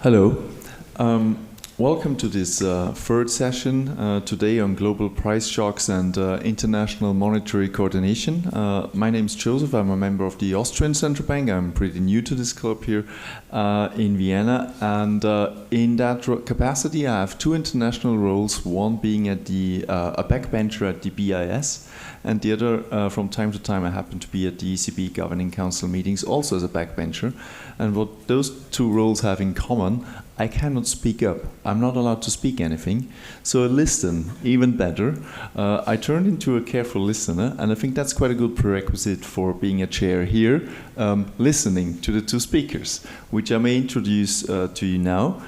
Hello. Welcome to this third session today on global price shocks and international monetary coordination. My name is Joseph. I'm a member of the Austrian Central Bank. I'm pretty new to this club here in Vienna. And in that capacity, I have two international roles, one being at a backbencher at the BIS, and the other, from time to time, I happen to be at the ECB Governing Council meetings, also as a backbencher. And what those two roles have in common, I cannot speak up. I'm not allowed to speak anything. So I listen, even better. I turned into a careful listener, and I think that's quite a good prerequisite for being a chair here, listening to the two speakers, which I may introduce to you now.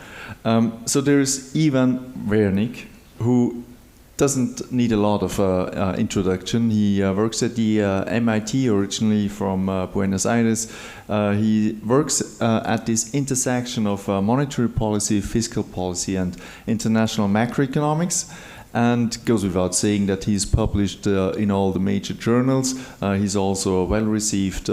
So there's Iván Werning, who doesn't need a lot of introduction. He works at the MIT, originally from Buenos Aires. He works at this intersection of monetary policy, fiscal policy, and international macroeconomics. And goes without saying that he's published in all the major journals. He's also a well-received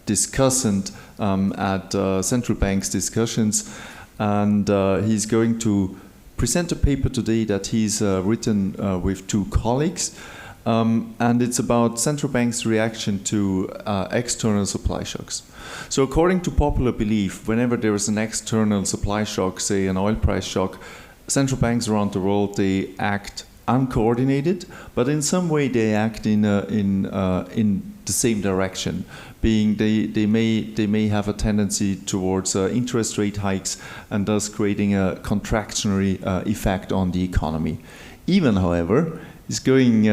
discussant at central banks discussions. And he's going to present a paper today that he's written with two colleagues, and it's about central banks' reaction to external supply shocks. So according to popular belief, whenever there is an external supply shock, say an oil price shock, central banks around the world, they act uncoordinated, but in some way they act in the same direction, being they may have a tendency towards interest rate hikes and thus creating a contractionary effect on the economy. Iván, however, is going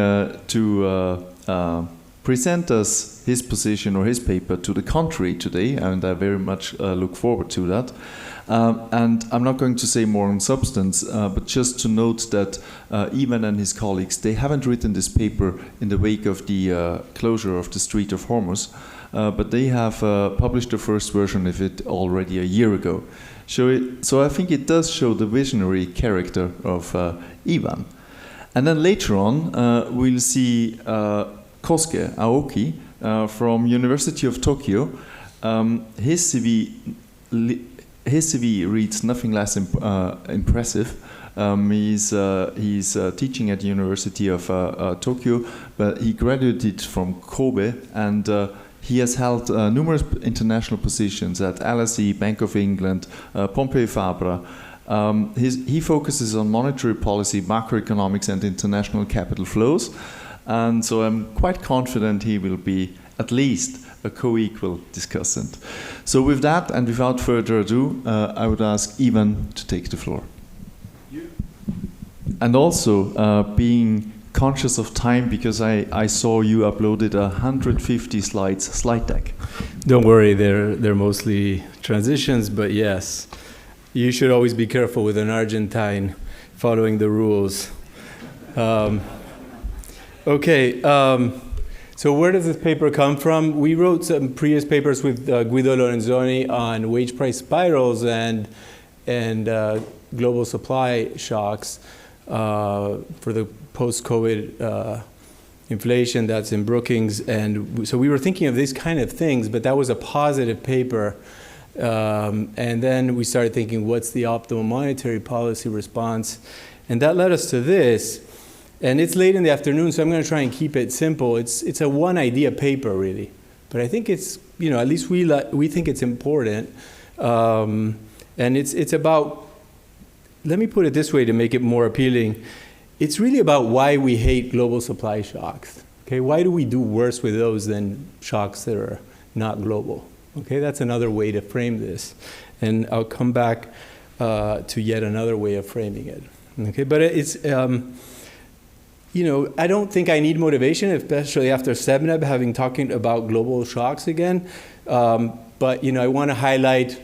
to present us his position or his paper to the contrary today, and I very much look forward to that. And I'm not going to say more on substance, but just to note that Iván and his colleagues, they haven't written this paper in the wake of the closure of the Strait of Hormuz, but they have published the first version of it already a year ago. So I think it does show the visionary character of Iván. And then later on, we'll see Kosuke, Aoki, from University of Tokyo. His CV reads nothing less impressive. He's teaching at the University of Tokyo, but he graduated from Kobe, and he has held numerous international positions at LSE, Bank of England, Pompei Fabra. He focuses on monetary policy, macroeconomics, and international capital flows. And so I'm quite confident he will be at least a co-equal discussant. So with that, and without further ado, I would ask Iván to take the floor. And also, being conscious of time, because I saw you uploaded a 150 slides slide deck. Don't worry, they're mostly transitions, but yes, you should always be careful with an Argentine following the rules. So where does this paper come from? We wrote some previous papers with Guido Lorenzoni on wage price spirals and global supply shocks for the post-COVID inflation that's in Brookings. And so we were thinking of these kind of things, but that was a positive paper. And then we started thinking, what's the optimal monetary policy response? And that led us to this. And it's late in the afternoon, so I'm going to try and keep it simple. It's a one-idea paper, really. But I think it's, at least we think it's important. And it's about, let me put it this way to make it more appealing. It's really about why we hate global supply shocks. Okay, why do we do worse with those than shocks that are not global? Okay, that's another way to frame this. And I'll come back to yet another way of framing it. Okay, but it's... I don't think I need motivation, especially after Sebneb having talking about global shocks again. But I want to highlight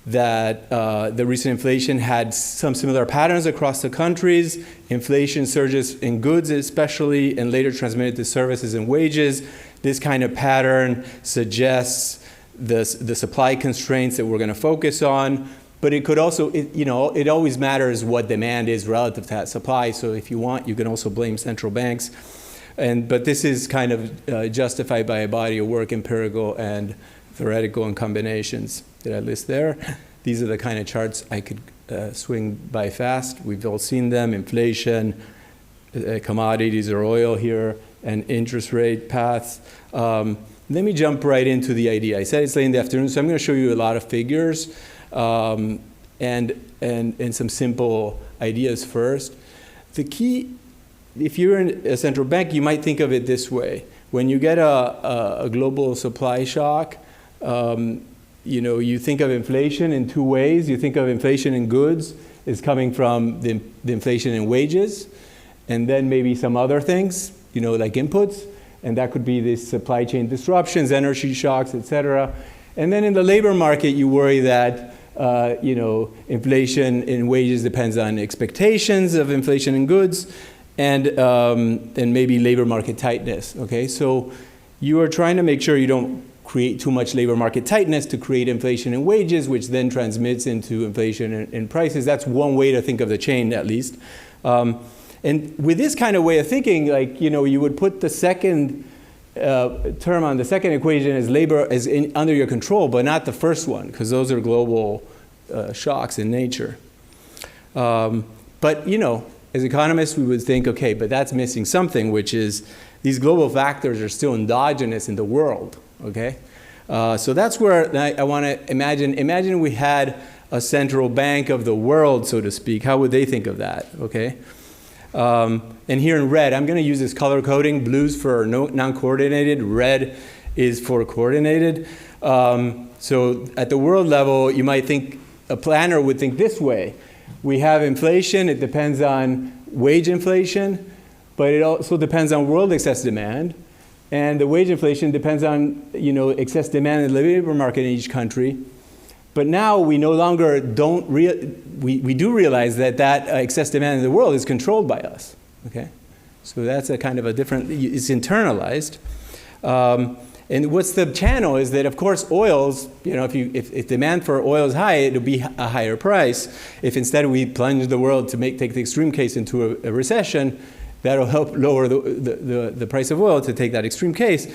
that the recent inflation had some similar patterns across the countries. Inflation surges in goods especially, and later transmitted to services and wages. This kind of pattern suggests the supply constraints that we're going to focus on. But it could also, it always matters what demand is relative to that supply. So if you want, you can also blame central banks. But this is kind of justified by a body of work, empirical and theoretical, and combinations that I list there. These are the kind of charts I could swing by fast. We've all seen them: inflation, commodities or oil here, and interest rate paths. Let me jump right into the idea. I said it's late in the afternoon, so I'm going to show you a lot of figures and some simple ideas first. The key, if you're in a central bank, you might think of it this way. When you get a global supply shock, you think of inflation in two ways. You think of inflation in goods is coming from the inflation in wages, and then maybe some other things, like inputs. And that could be these supply chain disruptions, energy shocks, et cetera. And then in the labor market, you worry that inflation in wages depends on expectations of inflation in goods, and maybe labor market tightness. Okay, so you are trying to make sure you don't create too much labor market tightness to create inflation in wages, which then transmits into inflation in prices. That's one way to think of the chain, at least. And with this kind of way of thinking, you would put the second term on the second equation as labor as under your control, but not the first one, because those are global shocks in nature. But as economists, we would think, okay, but that's missing something, which is these global factors are still endogenous in the world. Okay, so that's where I want to imagine we had a central bank of the world, so to speak. How would they think of that? Okay. And here in red, I'm going to use this color coding. Blue's for non-coordinated. Red is for coordinated. So at the world level, you might think, a planner would think this way. We have inflation. It depends on wage inflation, but it also depends on world excess demand. And the wage inflation depends on excess demand in the labor market in each country. But now we no longer we do realize that excess demand in the world is controlled by us. Okay, so that's a kind of a different. It's internalized. And what's the channel is that, of course, oils. If demand for oil is high, it'll be a higher price. If instead we plunge the world to take the extreme case into a recession, that'll help lower the price of oil to take that extreme case.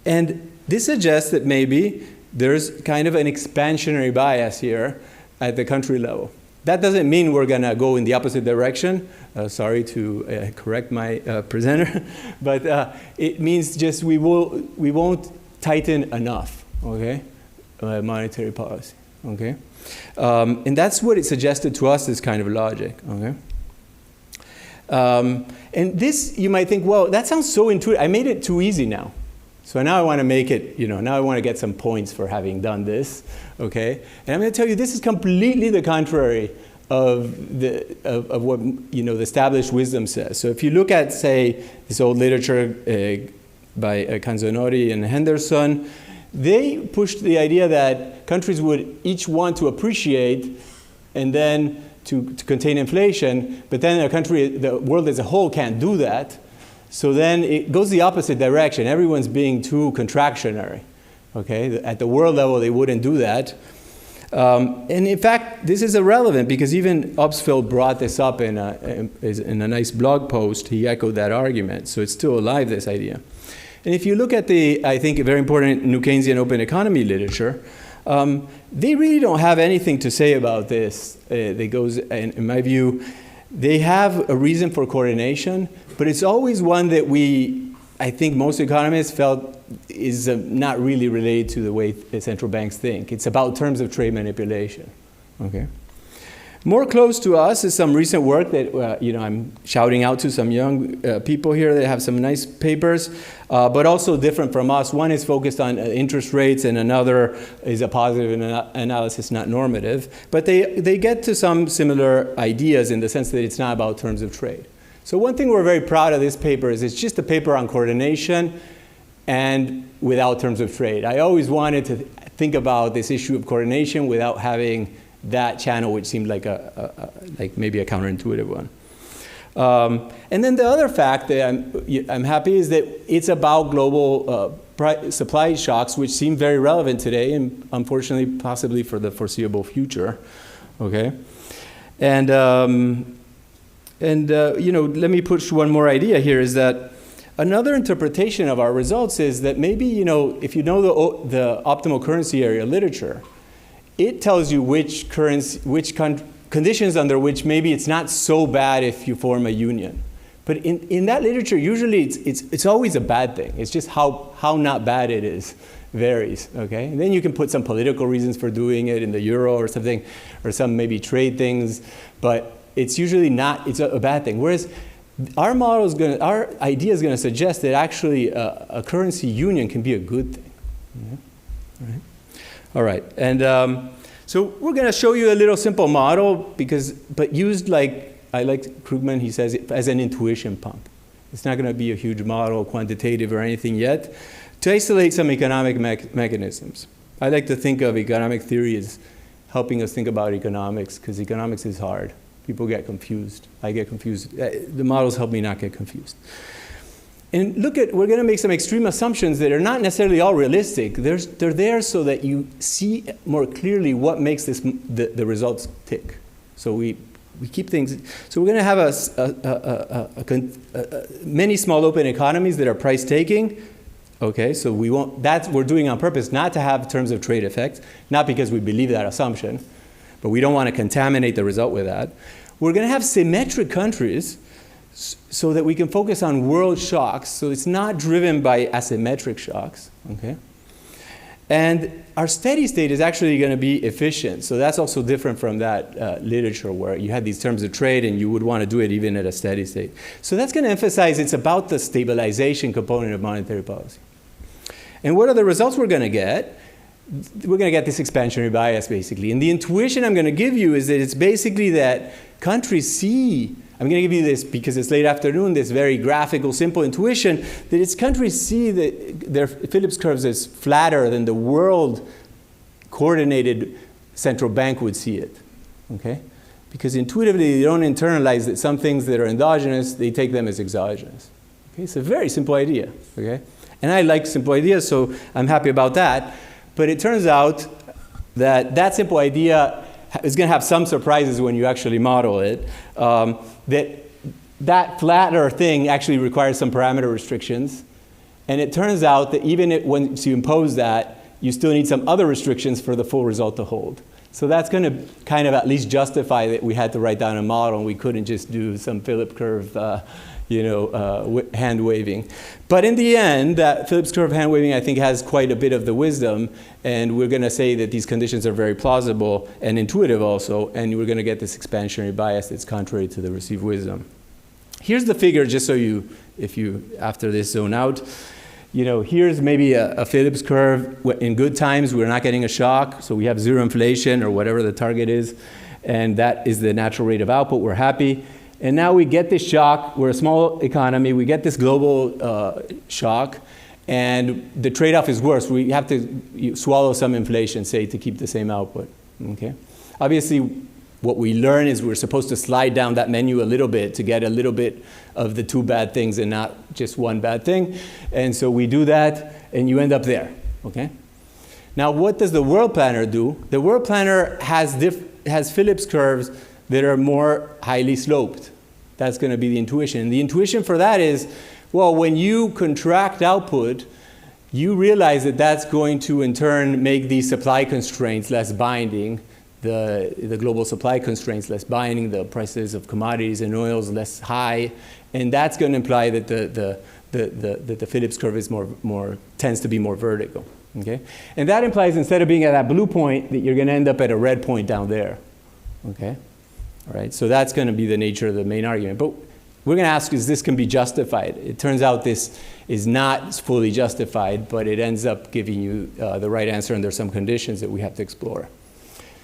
And this suggests that maybe there's kind of an expansionary bias here at the country level. That doesn't mean we're going to go in the opposite direction. Sorry to correct my presenter, but it means just we won't tighten enough. Okay, monetary policy. Okay, and that's what it suggested to us, this kind of logic. Okay. And this, you might think, well, that sounds so intuitive. I made it too easy now. So now I want to make it, now I want to get some points for having done this, okay? And I'm going to tell you, this is completely the contrary of what, the established wisdom says. So if you look at, say, this old literature by Canzonori and Henderson, they pushed the idea that countries would each want to appreciate and then to contain inflation, but then the world as a whole can't do that. So then it goes the opposite direction. Everyone's being too contractionary. Okay, at the world level, they wouldn't do that. And in fact, this is irrelevant because even Upsfeld brought this up in a nice blog post. He echoed that argument. So it's still alive, this idea. And if you look at I think, a very important New Keynesian open economy literature, they really don't have anything to say about this. In my view, they have a reason for coordination, but it's always one that I think most economists felt is not really related to the way central banks think. It's about terms of trade manipulation. Okay. More close to us is some recent work that I'm shouting out to some young people here that have some nice papers, but also different from us. One is focused on interest rates, and another is a positive analysis, not normative. But they get to some similar ideas in the sense that it's not about terms of trade. So one thing we're very proud of this paper is it's just a paper on coordination and without terms of trade. I always wanted to think about this issue of coordination without having that channel, which seemed like maybe a counterintuitive one. And then the other fact that I'm happy is that it's about global supply shocks, which seem very relevant today, and unfortunately, possibly for the foreseeable future. Okay, and let me push one more idea here. Is that another interpretation of our results is that maybe if you know the optimal currency area literature, it tells you which conditions under which maybe it's not so bad if you form a union. But in that literature, usually it's always a bad thing. It's just how not bad it is varies, okay? And then you can put some political reasons for doing it in the euro or something, or some maybe trade things, but it's usually not, it's a bad thing. Whereas our idea is gonna suggest that actually a currency union can be a good thing. Yeah? All right, and so we're gonna show you a little simple model but used like, I like Krugman, he says, as an intuition pump. It's not gonna be a huge model, quantitative or anything yet, to isolate some economic mechanisms. I like to think of economic theory as helping us think about economics, because economics is hard. People get confused. I get confused. The models help me not get confused. And we're going to make some extreme assumptions that are not necessarily all realistic. They're there so that you see more clearly what makes the results tick. So we keep things. So we're going to have many small open economies that are price taking. Okay, so we're doing on purpose not to have terms of trade effects, not because we believe that assumption, but we don't want to contaminate the result with that. We're going to have symmetric countries so that we can focus on world shocks, so it's not driven by asymmetric shocks, okay? And our steady state is actually going to be efficient, so that's also different from that literature where you had these terms of trade and you would want to do it even at a steady state. So that's going to emphasize it's about the stabilization component of monetary policy. And what are the results we're going to get? We're going to get this expansionary bias, basically. And the intuition I'm going to give you is that it's basically that countries see, I'm going to give you this because it's late afternoon, this very graphical, simple intuition, that its countries see that their Phillips curves as flatter than the world coordinated central bank would see it, okay? Because intuitively, they don't internalize that some things that are endogenous, they take them as exogenous. Okay, it's a very simple idea, okay? And I like simple ideas, so I'm happy about that. But it turns out that that simple idea is going to have some surprises when you actually model it. That flatter thing actually requires some parameter restrictions. And it turns out that even once you impose that, you still need some other restrictions for the full result to hold. So that's going to kind of at least justify that we had to write down a model and we couldn't just do some Phillips curve hand waving. But in the end, that Phillips curve hand waving, I think, has quite a bit of the wisdom. And we're going to say that these conditions are very plausible and intuitive also. And we're going to get this expansionary bias that's contrary to the received wisdom. Here's the figure, just so if you, after this, zone out. Here's maybe a Phillips curve. In good times, we're not getting a shock. So we have zero inflation or whatever the target is. And that is the natural rate of output. We're happy. And now we get this shock. We're a small economy. We get this global shock. And the trade-off is worse. We have to swallow some inflation, say, to keep the same output. Okay? Obviously, what we learn is we're supposed to slide down that menu a little bit to get a little bit of the two bad things and not just one bad thing. And so we do that, and you end up there. Okay? Now, what does the world planner do? The world planner has Phillips curves that are more highly sloped. That's going to be the intuition. And the intuition for that is, well, when you contract output, you realize that that's going to, in turn, make these supply constraints less binding, the global supply constraints less binding, the prices of commodities and oils less high, and that's going to imply that the Phillips curve is tends to be more vertical. Okay? And that implies instead of being at that blue point, that you're going to end up at a red point down there. Okay? All right, so that's going to be the nature of the main argument. But we're going to ask, is this can be justified? It turns out this is not fully justified, but it ends up giving you the right answer, and there's some conditions that we have to explore.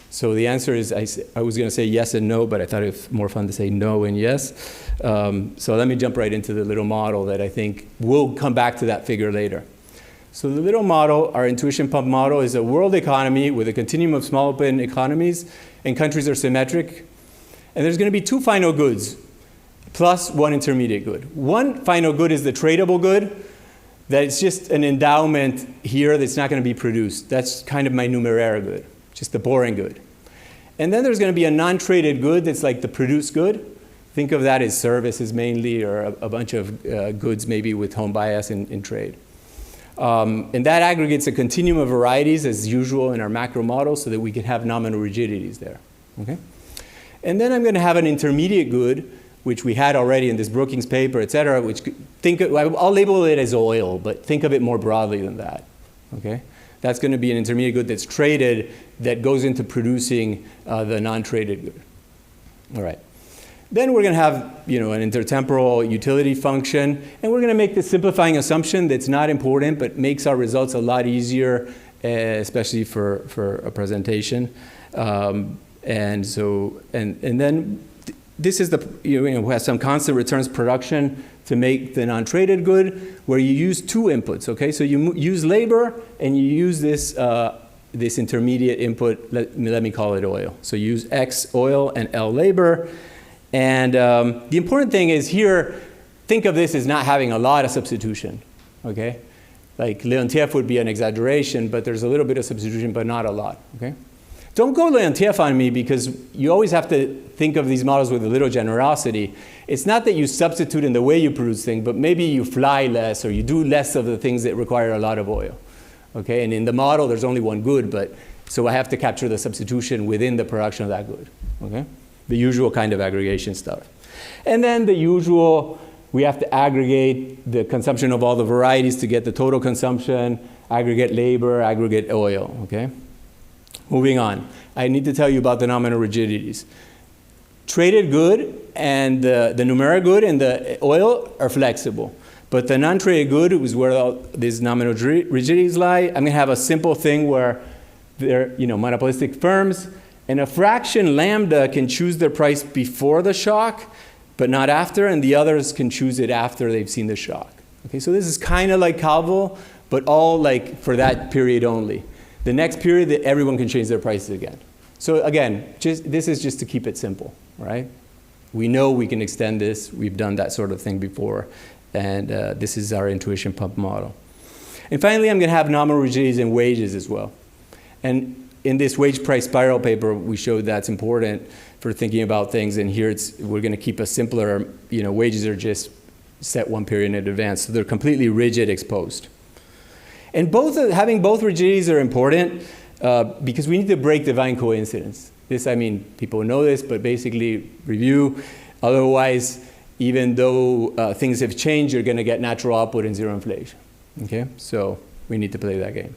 So the answer is, I was going to say yes and no, but I thought it was more fun to say no and yes. So let me jump right into the little model that I think we'll come back to that figure later. So the little model, our intuition pump model, is a world economy with a continuum of small open economies, and countries are symmetric. And there's going to be two final goods, plus one intermediate good. One final good is the tradable good, that it's just an endowment here that's not going to be produced. That's kind of my numeraire good, just the boring good. And then there's going to be a non-traded good that's like the produced good. Think of that as services mainly, or a bunch of goods maybe with home bias in trade. And that aggregates a continuum of varieties as usual in our macro model so that we can have nominal rigidities there. Okay? And then I'm going to have an intermediate good, which we had already in this Brookings paper, et cetera, which I'll label it as oil, but think of it more broadly than that. Okay? That's going to be an intermediate good that's traded that goes into producing the non-traded good. All right. Then we're going to have an intertemporal utility function, and we're going to make this simplifying assumption that's not important but makes our results a lot easier, especially for a presentation. And then this is we have some constant returns production to make the non-traded good, where you use two inputs. Okay, so you use labor and you use this this intermediate input. Let me call it oil. So you use X oil and L labor. And the important thing is here, think of this as not having a lot of substitution. Okay, like Leontief would be an exaggeration, but there's a little bit of substitution, but not a lot. Okay. Don't go Leontief on me, because you always have to think of these models with a little generosity. It's not that you substitute in the way you produce things, but maybe you fly less or you do less of the things that require a lot of oil. Okay? And in the model, there's only one good, but so I have to capture the substitution within the production of that good. Okay? The usual kind of aggregation stuff. And then the usual, we have to aggregate the consumption of all the varieties to get the total consumption, aggregate labor, aggregate oil. Okay? Moving on, I need to tell you about the nominal rigidities. Traded good and the numeric good and the oil are flexible. But the non-traded good is where all these nominal rigidities lie. I'm going to have a simple thing where they're monopolistic firms, and a fraction lambda can choose their price before the shock, but not after, and the others can choose it after they've seen the shock. Okay, so this is kind of like Calvo, but all like for that period only. The next period, that everyone can change their prices again. So again, this is just to keep it simple, right? We know we can extend this. We've done that sort of thing before. And this is our intuition pump model. And finally, I'm going to have nominal rigidities in wages as well. And in this wage price spiral paper, we showed that's important for thinking about things. And here we're going to keep a simpler, wages are just set one period in advance. So they're completely rigid exposed. And having both rigidities are important because we need to break divine coincidence. This, people know this, but basically review. Otherwise, even though things have changed, you're going to get natural output and zero inflation. Okay? So we need to play that game.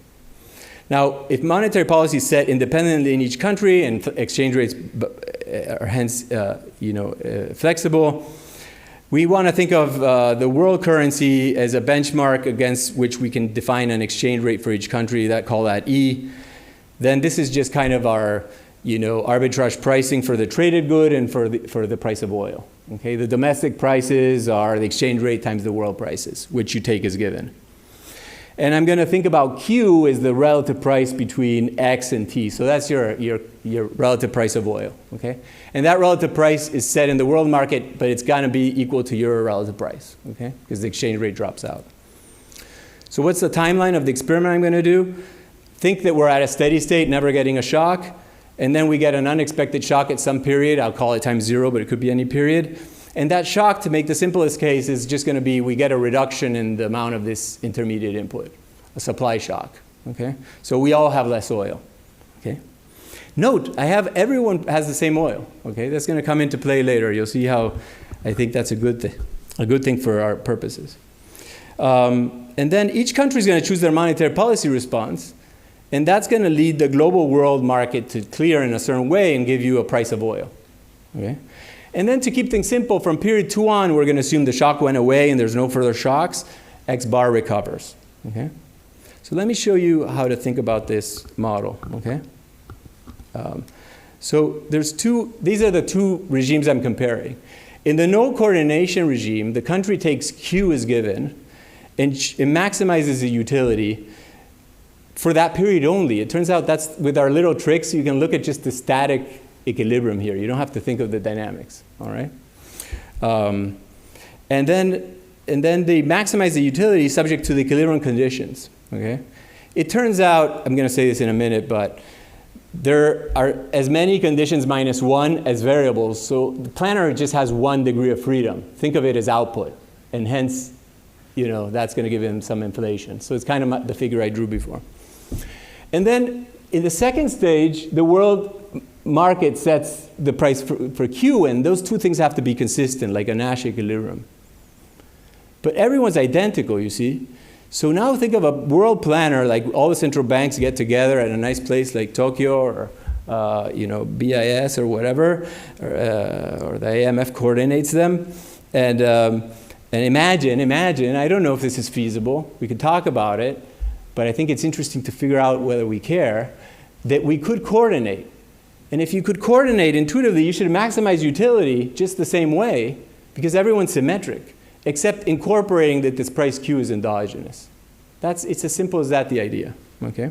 Now, if monetary policy is set independently in each country and exchange rates are hence flexible, we want to think of the world currency as a benchmark against which we can define an exchange rate for each country. Call that E. Then this is just kind of our arbitrage pricing for the traded good and for the price of oil. Okay, the domestic prices are the exchange rate times the world prices, which you take as given. And I'm going to think about Q as the relative price between X and T. So that's your relative price of oil. Okay? And that relative price is set in the world market, but it's going to be equal to your relative price. Okay? Because the exchange rate drops out. So what's the timeline of the experiment I'm going to do? Think that we're at a steady state, never getting a shock. And then we get an unexpected shock at some period. I'll call it time zero, but it could be any period. And that shock, to make the simplest case, is just going to be we get a reduction in the amount of this intermediate input, a supply shock. Okay? So we all have less oil. Okay? Note, everyone has the same oil. Okay? That's going to come into play later. You'll see how I think that's a good thing for our purposes. And then each country is going to choose their monetary policy response, and that's going to lead the global world market to clear in a certain way and give you a price of oil. Okay? And then to keep things simple, from period 2 on, we're going to assume the shock went away and there's no further shocks. X bar recovers. Okay? So let me show you how to think about this model. Okay? So these are the two regimes I'm comparing. In the no coordination regime, the country takes Q as given and it maximizes the utility for that period only. It turns out that's, with our little tricks, you can look at just the static equilibrium here. You don't have to think of the dynamics, all right? And then they maximize the utility subject to the equilibrium conditions, okay? It turns out, I'm going to say this in a minute, but there are as many conditions minus 1 as variables, so the planner just has 1 degree of freedom. Think of it as output, and hence that's going to give him some inflation. So it's kind of the figure I drew before. And then in the second stage, the world market sets the price for Q, and those two things have to be consistent, like a Nash equilibrium. But everyone's identical, you see. So now think of a world planner, like all the central banks get together at a nice place like Tokyo or BIS or whatever, or the AMF coordinates them. And imagine, I don't know if this is feasible, we could talk about it, but I think it's interesting to figure out whether we care, that we could coordinate. And if you could coordinate intuitively, you should maximize utility just the same way, because everyone's symmetric, except incorporating that this price Q is endogenous. It's as simple as that, the idea, okay?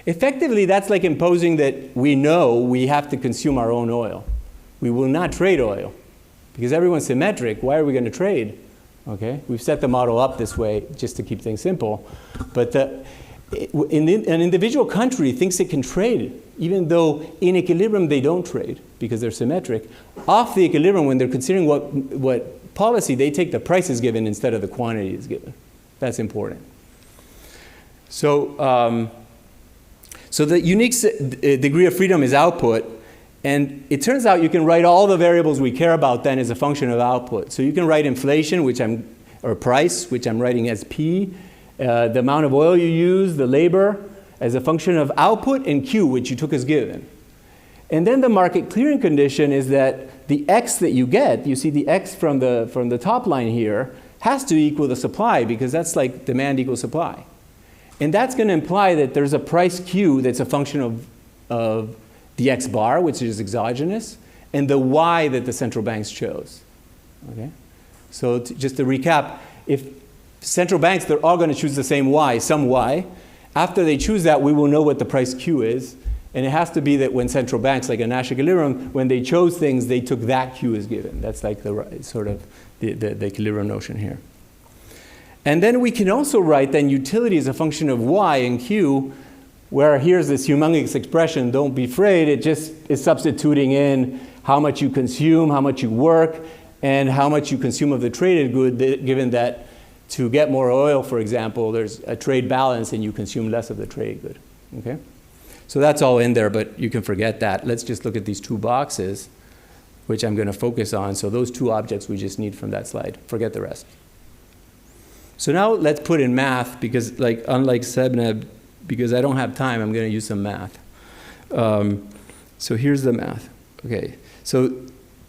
Effectively, that's like imposing that we know we have to consume our own oil. We will not trade oil, because everyone's symmetric. Why are we going to trade? Okay, we've set the model up this way just to keep things simple. But an individual country thinks it can trade, even though in equilibrium they don't trade because they're symmetric. Off the equilibrium, when they're considering what policy, they take the price is given instead of the quantity is given. That's important. So, so the unique degree of freedom is output. And it turns out you can write all the variables we care about then as a function of output. So you can write inflation, or price, which I'm writing as P, the amount of oil you use, the labor, as a function of output, and Q, which you took as given. And then the market clearing condition is that the X that you get, you see the X from the top line here, has to equal the supply, because that's like demand equals supply. And that's going to imply that there's a price Q that's a function of the X bar, which is exogenous, and the Y that the central banks chose. Okay? So just to recap, if central banks, they're all going to choose the same Y, some Y. After they choose that, we will know what the price Q is. And it has to be that when central banks, like a Nash equilibrium, when they chose things, they took that Q as given. That's like the sort of the equilibrium notion here. And then we can also write then utility as a function of Y and Q, where here's this humongous expression, don't be afraid, it just is substituting in how much you consume, how much you work, and how much you consume of the traded good, given that to get more oil, for example, there's a trade balance and you consume less of the traded good. Okay? So that's all in there, but you can forget that. Let's just look at these two boxes, which I'm going to focus on. So those two objects we just need from that slide. Forget the rest. So now let's put in math, because unlike Sebneb, because I don't have time, I'm going to use some math. So here's the math. Okay. So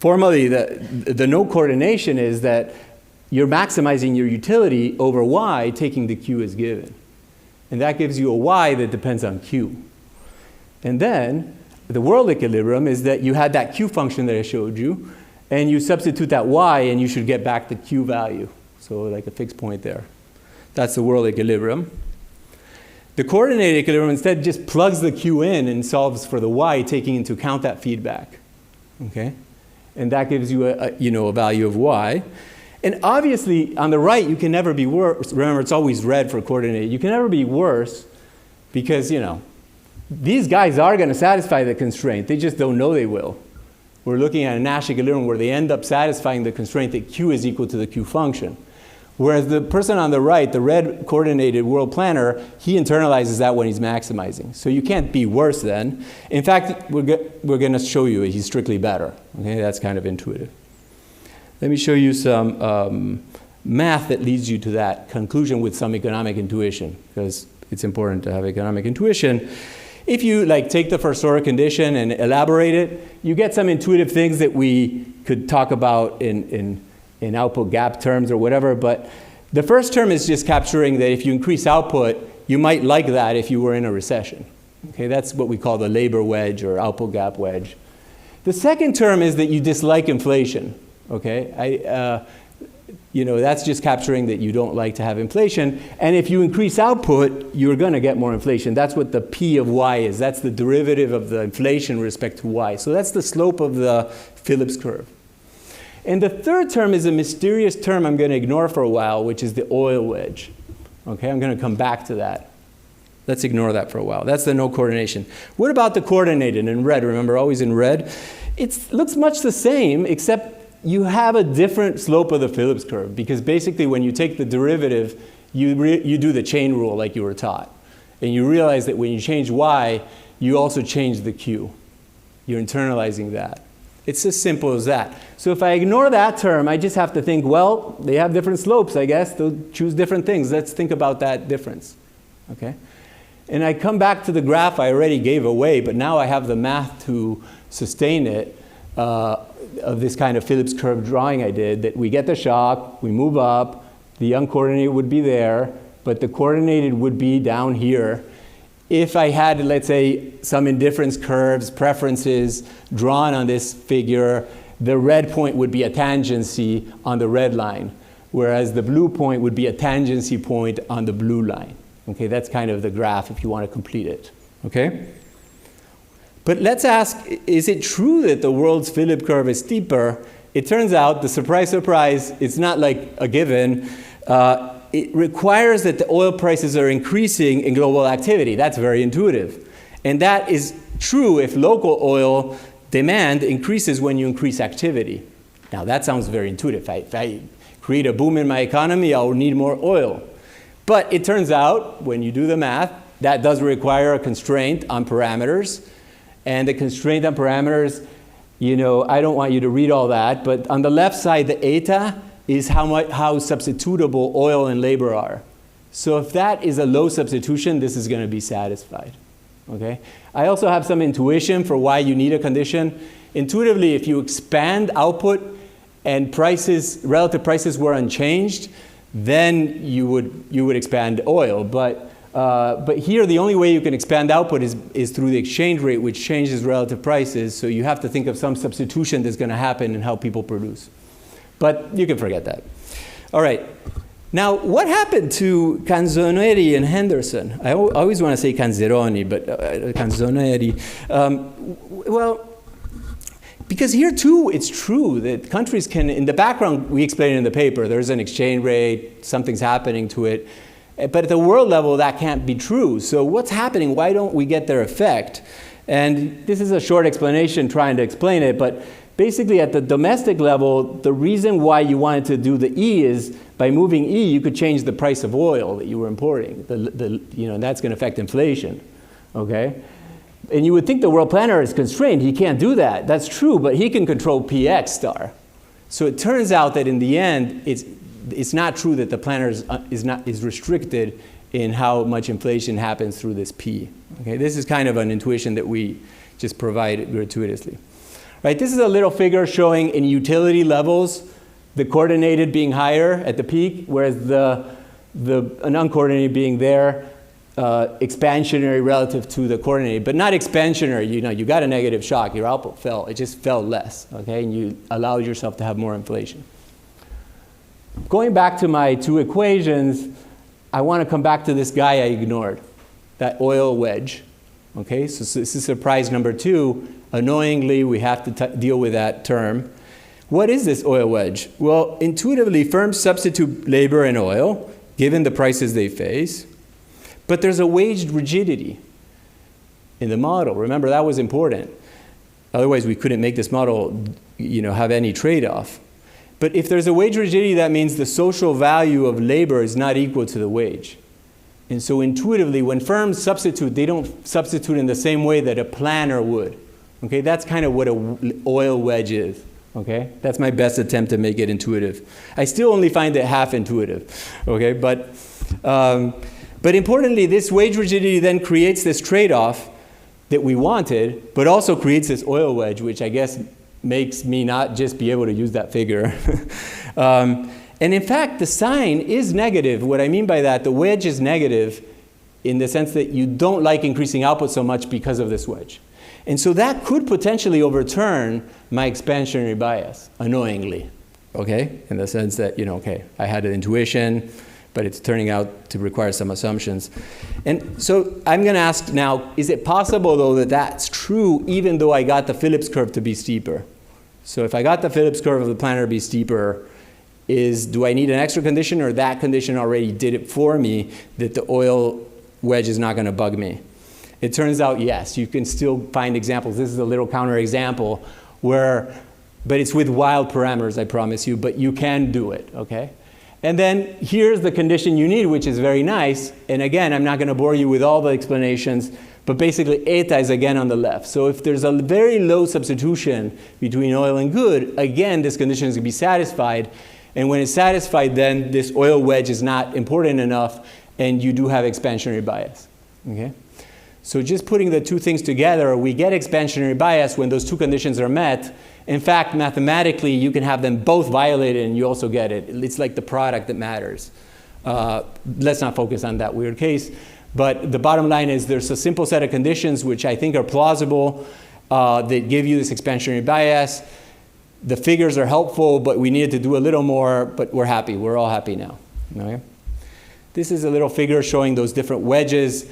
formally, the no coordination is that you're maximizing your utility over Y, taking the Q as given. And that gives you a Y that depends on Q. And then the world equilibrium is that you had that Q function that I showed you, and you substitute that Y, and you should get back the Q value. So like a fixed point there. That's the world equilibrium. The coordinated equilibrium instead just plugs the Q in and solves for the Y, taking into account that feedback. Okay? And that gives you a value of Y. And obviously, on the right, you can never be worse. Remember, it's always red for coordinated. You can never be worse because, these guys are going to satisfy the constraint. They just don't know they will. We're looking at a Nash equilibrium where they end up satisfying the constraint that Q is equal to the Q function. Whereas the person on the right, the red coordinated world planner, he internalizes that when he's maximizing. So you can't be worse then. In fact, we're going to show you he's strictly better. Okay, that's kind of intuitive. Let me show you some math that leads you to that conclusion with some economic intuition, because it's important to have economic intuition. If you take the first order condition and elaborate it, you get some intuitive things that we could talk about in output gap terms or whatever, but the first term is just capturing that if you increase output, you might like that if you were in a recession. Okay, that's what we call the labor wedge or output gap wedge. The second term is that you dislike inflation. Okay, that's just capturing that you don't like to have inflation, and if you increase output, you're going to get more inflation. That's what the P of Y is. That's the derivative of the inflation with respect to Y. So that's the slope of the Phillips curve. And the third term is a mysterious term I'm going to ignore for a while, which is the oil wedge. Okay, I'm going to come back to that. Let's ignore that for a while. That's the no coordination. What about the coordinated in red? Remember, always in red? It looks much the same, except you have a different slope of the Phillips curve, because basically when you take the derivative, you do the chain rule like you were taught. And you realize that when you change y, you also change the q. You're internalizing that. It's as simple as that. So if I ignore that term, I just have to think, well, they have different slopes, I guess. They'll choose different things. Let's think about that difference. Okay? And I come back to the graph I already gave away, but now I have the math to sustain it, of this kind of Phillips curve drawing I did, that we get the shock, we move up, the uncoordinated would be there, but the coordinated would be down here. If I had, let's say, some indifference curves, preferences drawn on this figure, the red point would be a tangency on the red line, whereas the blue point would be a tangency point on the blue line. Okay, that's kind of the graph if you want to complete it. Okay? But let's ask, is it true that the world's Phillips curve is steeper? It turns out, the surprise, surprise, it's not like a given. It requires that the oil prices are increasing in global activity. That's very intuitive. And that is true if local oil demand increases when you increase activity. Now, that sounds very intuitive. If I create a boom in my economy, I'll need more oil. But it turns out, when you do the math, that does require a constraint on parameters. And the constraint on parameters, you know, I don't want you to read all that, but on the left side, the eta is how substitutable oil and labor are. So if that is a low substitution, this is going to be satisfied. Okay? I also have some intuition for why you need a condition. Intuitively, if you expand output and prices, relative prices were unchanged, then you would expand oil. But here, the only way you can expand output is through the exchange rate, which changes relative prices. So you have to think of some substitution that's going to happen in how people produce. But you can forget that. All right. Now, what happened to Canzoneri and Henderson? I always want to say Canzeroni, but Canzoneri. Well, because here, too, it's true that countries can, in the background, we explain it in the paper, there's an exchange rate, something's happening to it. But at the world level, that can't be true. So what's happening? Why don't we get their effect? And this is a short explanation trying to explain it, but basically at the domestic level, the reason why you wanted to do the E is by moving E, you could change the price of oil that you were importing. And that's going to affect inflation, okay? And you would think the world planner is constrained. He can't do that. That's true, but he can control PX star. So it turns out that in the end, it's not true that the planner is restricted in how much inflation happens through this P. Okay, this is kind of an intuition that we just provide gratuitously. Right, this is a little figure showing in utility levels the coordinated being higher at the peak, whereas the uncoordinated being there, expansionary relative to the coordinated, but not expansionary. You got a negative shock, your output fell. It just fell less, okay, and you allowed yourself to have more inflation. Going back to my two equations, I want to come back to this guy I ignored, that oil wedge. Okay, so this is surprise number 2. Annoyingly, we have to deal with that term. What is this oil wedge? Well, intuitively, firms substitute labor and oil, given the prices they face. But there's a wage rigidity in the model. Remember, that was important. Otherwise, we couldn't make this model, have any trade-off. But if there's a wage rigidity, that means the social value of labor is not equal to the wage. And so intuitively, when firms substitute, they don't substitute in the same way that a planner would. Okay, that's kind of what an oil wedge is. Okay, that's my best attempt to make it intuitive. I still only find it half intuitive. Okay, but importantly, this wage rigidity then creates this trade-off that we wanted, but also creates this oil wedge, which I guess makes me not just be able to use that figure. And in fact, the sign is negative. What I mean by that, the wedge is negative in the sense that you don't like increasing output so much because of this wedge. And so that could potentially overturn my expansionary bias, annoyingly, okay? In the sense that, I had an intuition, but it's turning out to require some assumptions. And so I'm going to ask now, is it possible, though, that that's true even though I got the Phillips curve to be steeper? So if I got the Phillips curve of the planner to be steeper, do I need an extra condition, or that condition already did it for me, that the oil wedge is not going to bug me? It turns out, yes, you can still find examples. This is a little counterexample where but it's with wild parameters, I promise you, but you can do it, okay? And then here's the condition you need, which is very nice. And again, I'm not going to bore you with all the explanations, but basically eta is again on the left. So if there's a very low substitution between oil and good, again, this condition is going to be satisfied. And when it's satisfied, then this oil wedge is not important enough, and you do have expansionary bias, okay? So just putting the two things together, we get expansionary bias when those two conditions are met. In fact, mathematically, you can have them both violated and you also get it. It's like the product that matters. Let's not focus on that weird case. But the bottom line is there's a simple set of conditions which I think are plausible that give you this expansionary bias. The figures are helpful, but we needed to do a little more, but we're happy. We're all happy now. Okay? This is a little figure showing those different wedges.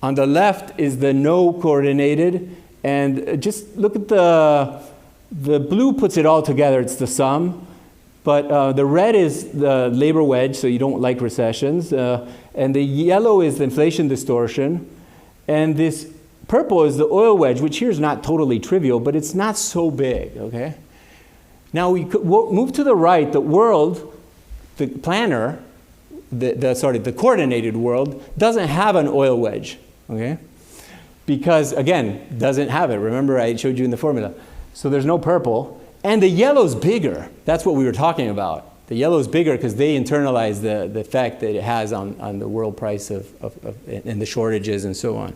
On the left is the no coordinated, and just look at the blue puts it all together, it's the sum, but the red is the labor wedge, so you don't like recessions, and the yellow is the inflation distortion, and this purple is the oil wedge, which here is not totally trivial, but it's not so big, okay? Now we move to the right, the world, the planner, the coordinated world doesn't have an oil wedge, okay? Because, again, doesn't have it. Remember, I showed you in the formula. So there's no purple. And the yellow's bigger. That's what we were talking about. The yellow's bigger because they internalize the effect that it has on the world price and the shortages and so on.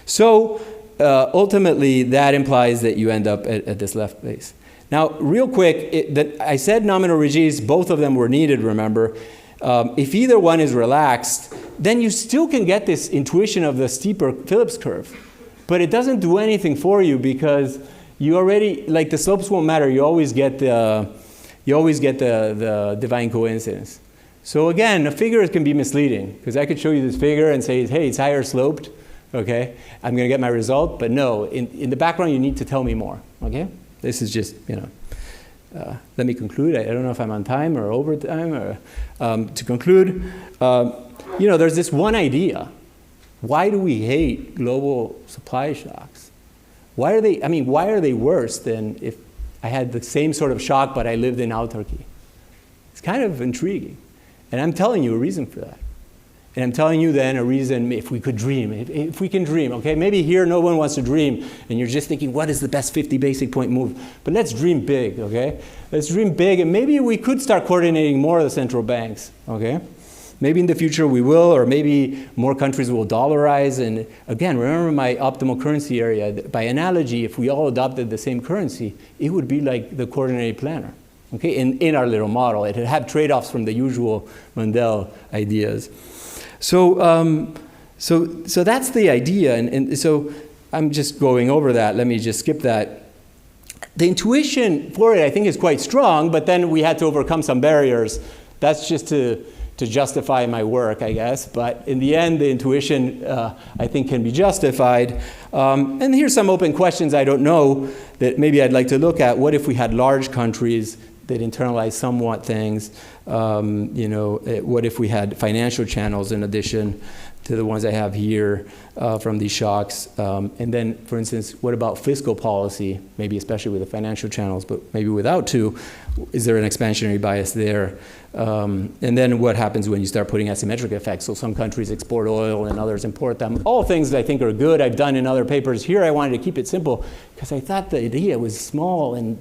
So ultimately, that implies that you end up at this left place. Now, real quick, I said nominal regimes, both of them were needed, remember. If either one is relaxed, then you still can get this intuition of the steeper Phillips curve. But it doesn't do anything for you because you already, like the slopes won't matter. You always get the divine coincidence. So again, the figure can be misleading because I could show you this figure and say, hey, it's higher sloped. Okay, I'm going to get my result. But no, in the background, you need to tell me more. Okay, this is just, let me conclude. I don't know if I'm on time or over time. Or, to conclude, there's this one idea. Why do we hate global supply shocks? Why are they worse than if I had the same sort of shock but I lived in autarky? It's kind of intriguing. And I'm telling you a reason for that. And I'm telling you then a reason if we could dream, if we can dream, okay? Maybe here no one wants to dream and you're just thinking, what is the best 50 basic point move? But let's dream big, okay? Let's dream big and maybe we could start coordinating more of the central banks, okay? Maybe in the future we will, or maybe more countries will dollarize. And again, remember my optimal currency area. By analogy, if we all adopted the same currency, it would be like the coordinated planner, okay? In our little model. It would have trade-offs from the usual Mundell ideas. So that's the idea, and so I'm just going over that. Let me just skip that. The intuition for it, I think, is quite strong, but then we had to overcome some barriers. That's just to justify my work, I guess. But in the end, the intuition, I think, can be justified. And here's some open questions I don't know that maybe I'd like to look at. What if we had large countries that internalize somewhat things? What if we had financial channels in addition to the ones I have here from these shocks? And then, for instance, what about fiscal policy, maybe especially with the financial channels, but maybe without two? Is there an expansionary bias there? And then what happens when you start putting asymmetric effects? So some countries export oil and others import them. All things that I think are good, I've done in other papers. Here I wanted to keep it simple because I thought the idea was small and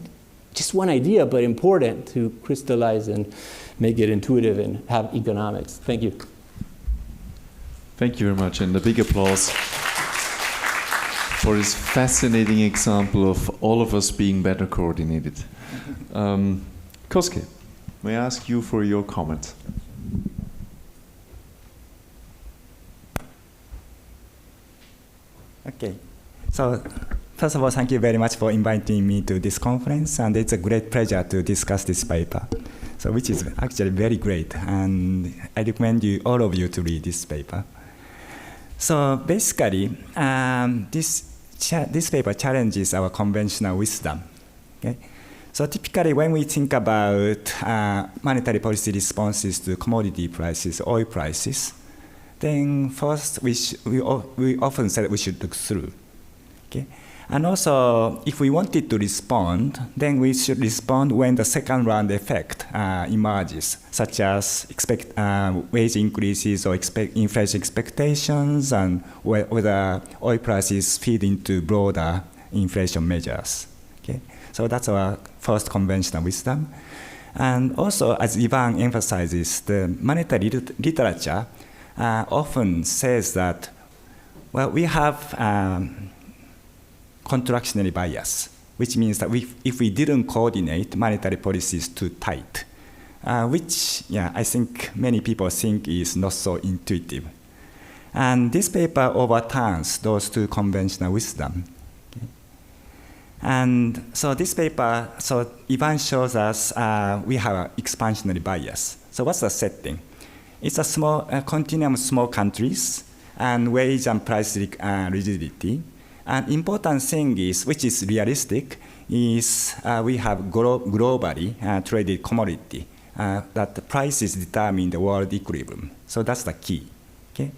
just one idea, but important to crystallize and make it intuitive and have economics. Thank you. Thank you very much, and a big applause for this fascinating example of all of us being better coordinated. Kosuke, may I ask you for your comment? Okay. So, first of all, thank you very much for inviting me to this conference, and it's a great pleasure to discuss this paper, so which is actually very great, and I recommend all of you to read this paper. So basically, this paper challenges our conventional wisdom. Okay? So typically, when we think about monetary policy responses to commodity prices, oil prices, then first we often say that we should look through. Okay? And also, if we wanted to respond, then we should respond when the second round effect emerges, such as wage increases or inflation expectations, and whether oil prices feed into broader inflation measures. Okay? So that's our first conventional wisdom. And also, as Iván emphasizes, the monetary literature often says that, well, we have contractionary bias, which means that if we didn't coordinate monetary policies too tight, which I think many people think is not so intuitive. And this paper overturns those two conventional wisdom. Okay? And so this paper, so Iván shows us we have an expansionary bias. So what's the setting? It's a small continuum of small countries and wage and price rigidity. An important thing is, which is realistic, is we have globally traded commodity that the prices determine the world equilibrium. So that's the key. Okay?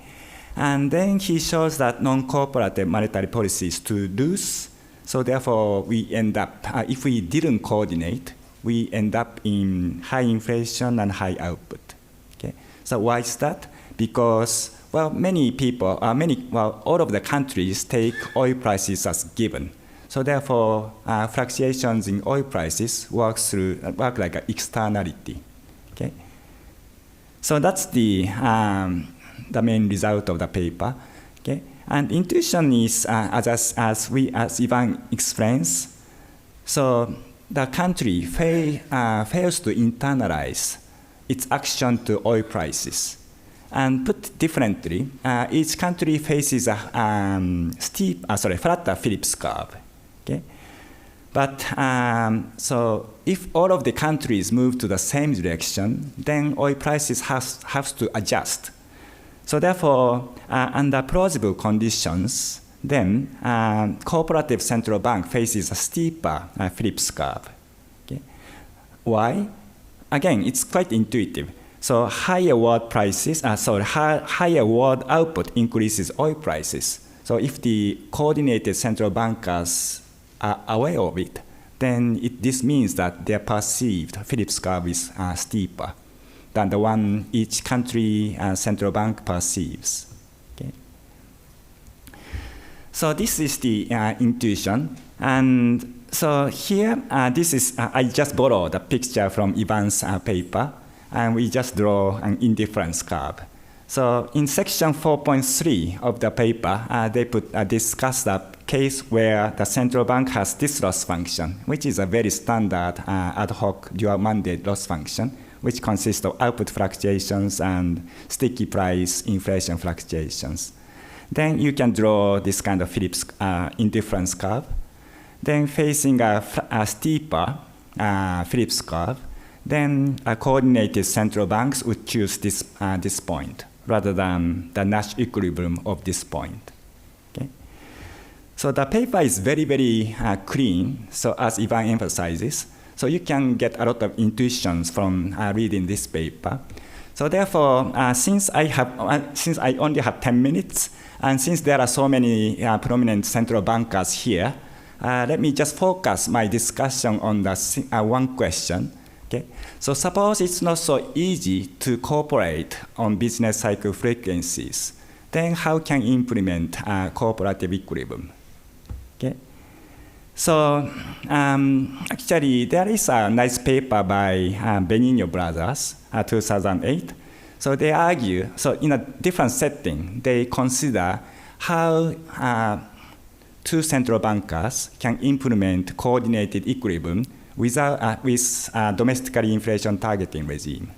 And then he shows that non-cooperative monetary policy is too loose. So therefore, we end up, if we didn't coordinate, we end up in high inflation and high output. Okay? So why is that? Because well, many people, all of the countries take oil prices as given. So therefore, fluctuations in oil prices work like an externality. Okay? So that's the main result of the paper. Okay? And intuition is, as Iván explains, so the country fails to internalize its action to oil prices. And put differently, each country faces a flatter Phillips curve. Okay? But so if all of the countries move to the same direction, then oil prices have to adjust. So therefore, under plausible conditions, then cooperative central bank faces a steeper Phillips curve. Okay? Why? Again, it's quite intuitive. So higher world prices, higher world output increases oil prices. So if the coordinated central bankers are aware of it, then this means that their perceived Phillips curve is steeper than the one each country central bank perceives. Okay? So this is the intuition. And so here, this is, I just borrowed a picture from Iván's paper. And we just draw an indifference curve. So in section 4.3 of the paper, they discuss the case where the central bank has this loss function, which is a very standard ad hoc dual mandate loss function, which consists of output fluctuations and sticky price inflation fluctuations. Then you can draw this kind of Phillips indifference curve. Then facing a steeper Phillips curve, then coordinated central banks would choose this point rather than the Nash equilibrium of this point. Okay? So the paper is very, very clean, so as Iván emphasizes. So you can get a lot of intuitions from reading this paper. So therefore, since I only have 10 minutes, and since there are so many prominent central bankers here, let me just focus my discussion on the one question. Okay? So suppose it's not so easy to cooperate on business cycle frequencies, then how can you implement cooperative equilibrium? Okay? So actually, there is a nice paper by Benigno brothers, 2008. So they argue, so in a different setting, they consider how two central bankers can implement coordinated equilibrium with domestically inflation targeting regime.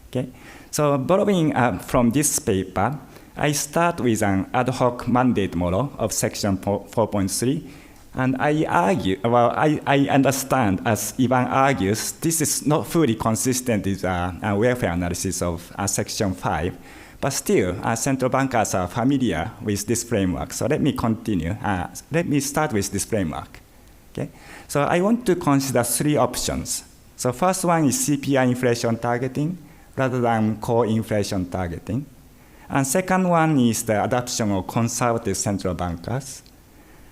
Okay? So borrowing from this paper, I start with an ad hoc mandate model of section 4.3, and I argue, well, I understand, as Iván argues, this is not fully consistent with a welfare analysis of section 5, but still, central bankers are familiar with this framework. So let me continue. Let me start with this framework. Okay? So I want to consider three options. So first one is CPI inflation targeting rather than core inflation targeting. And second one is the adoption of conservative central bankers.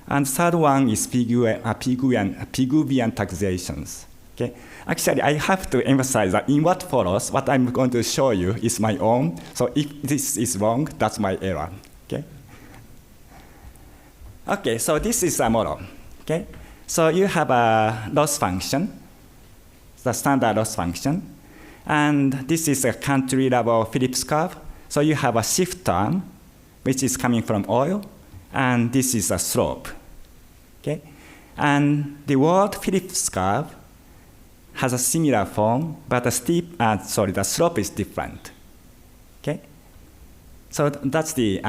And third one is Pigouvian taxations. Okay? Actually, I have to emphasize that in what follows, what I'm going to show you is my own. So if this is wrong, that's my error. Okay? Okay, so this is a model. Okay? So you have a loss function, the standard loss function. And this is a country level Phillips curve. So you have a shift term, which is coming from oil. And this is a slope. Okay? And the word Phillips curve has a similar form, but the slope is different. Okay? So that's the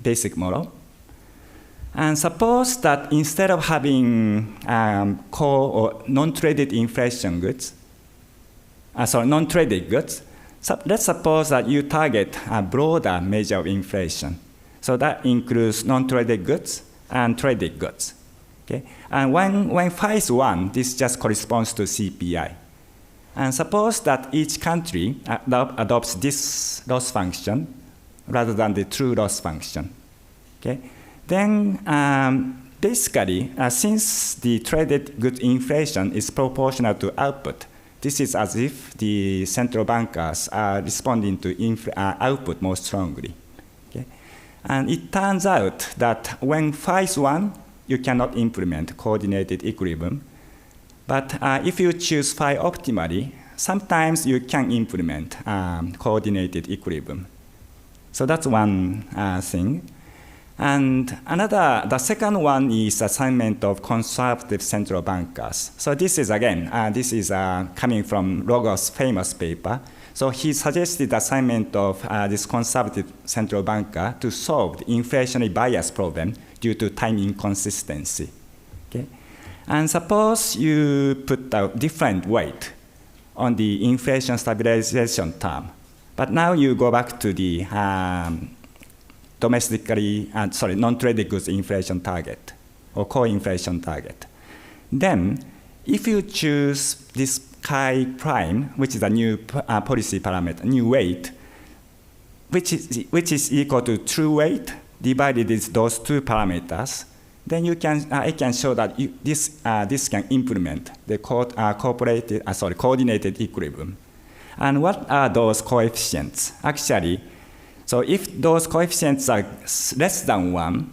basic model. And suppose that instead of having core or non-traded inflation goods, non-traded goods, let's suppose that you target a broader measure of inflation. So that includes non-traded goods and traded goods. Okay? And when phi is 1, this just corresponds to CPI. And suppose that each country adopts this loss function rather than the true loss function. Okay? Then basically, since the traded goods inflation is proportional to output, this is as if the central bankers are responding to output more strongly. Okay? And it turns out that when phi is 1, you cannot implement coordinated equilibrium. But if you choose phi optimally, sometimes you can implement coordinated equilibrium. So that's one thing. And the second one is assignment of conservative central bankers. So this is, again, coming from Rogers' famous paper. So he suggested assignment of this conservative central banker to solve the inflationary bias problem due to time inconsistency. Okay? And suppose you put a different weight on the inflation stabilization term. But now you go back to the non-traded goods inflation target or core inflation target. Then, if you choose this chi prime, which is a new policy parameter, new weight, which is equal to true weight divided with those two parameters, then I can show that this can implement the coordinated equilibrium. And what are those coefficients? Actually, so if those coefficients are less than 1,